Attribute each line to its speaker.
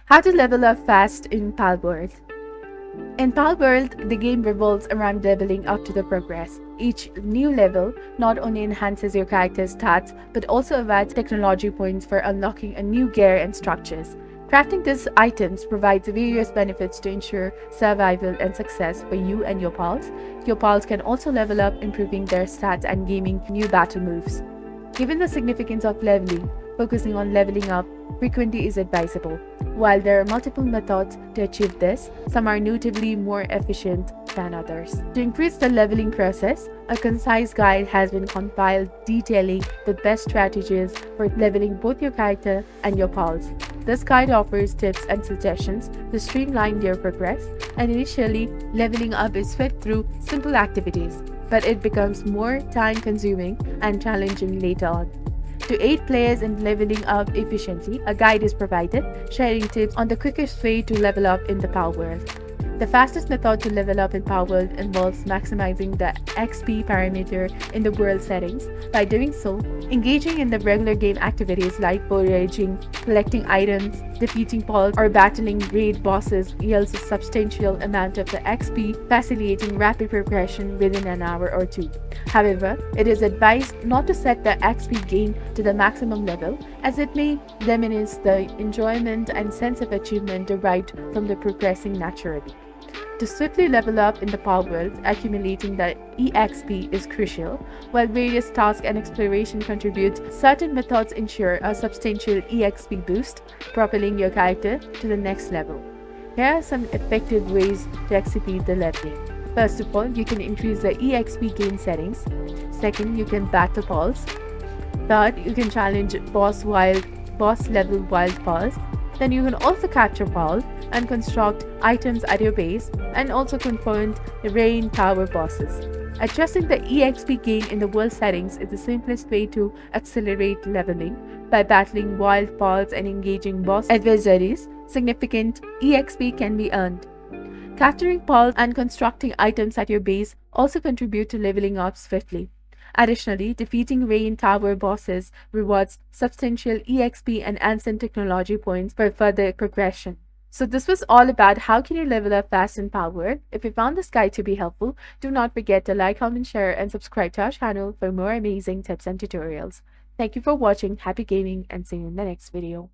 Speaker 1: How to level up fast in Palworld. In Palworld, the game revolves around leveling up to the progress. Each new level not only enhances your character's stats, but also adds technology points for unlocking a new gear and structures. Crafting these items provides various benefits to ensure survival and success for you and your pals. Your pals can also level up, improving their stats and gaining new battle moves. Given the significance of leveling, focusing on leveling up frequently is advisable. While there are multiple methods to achieve this, some are notably more efficient than others. To increase the leveling process, a concise guide has been compiled detailing the best strategies for leveling both your character and your pals. This guide offers tips and suggestions to streamline your progress, and initially, leveling up is fed through simple activities, but it becomes more time-consuming and challenging later on. To aid players in leveling up efficiently, a guide is provided, sharing tips on the quickest way to level up in the Palworld. The fastest method to level up in Palworld involves maximizing the XP parameter in the world settings. By doing so, engaging in the regular game activities like foraging, collecting items, defeating pals, or battling raid bosses yields a substantial amount of the XP, facilitating rapid progression within an hour or two. However, it is advised not to set the XP gain to the maximum level, as it may diminish the enjoyment and sense of achievement derived from the progressing naturally. To swiftly level up in the Palworld, accumulating the EXP is crucial. While various tasks and exploration contribute, certain methods ensure a substantial EXP boost, propelling your character to the next level. Here are some effective ways to execute the leveling. First of all, you can increase the EXP gain settings. Second, you can battle pals. Third, you can challenge boss level wild pals. Then you can also capture pals and construct items at your base, and also confront the rain tower bosses. Adjusting the EXP gain in the world settings is the simplest way to accelerate leveling. By battling wild pals and engaging boss adversaries, significant EXP can be earned. Capturing pals and constructing items at your base also contribute to leveling up swiftly. Additionally, defeating rain tower bosses rewards substantial EXP and instant technology points for further progression. So this was all about how can you level up fast in Palworld. If you found this guide to be helpful, do not forget to like, comment, share, and subscribe to our channel for more amazing tips and tutorials. Thank you for watching, happy gaming, and see you in the next video.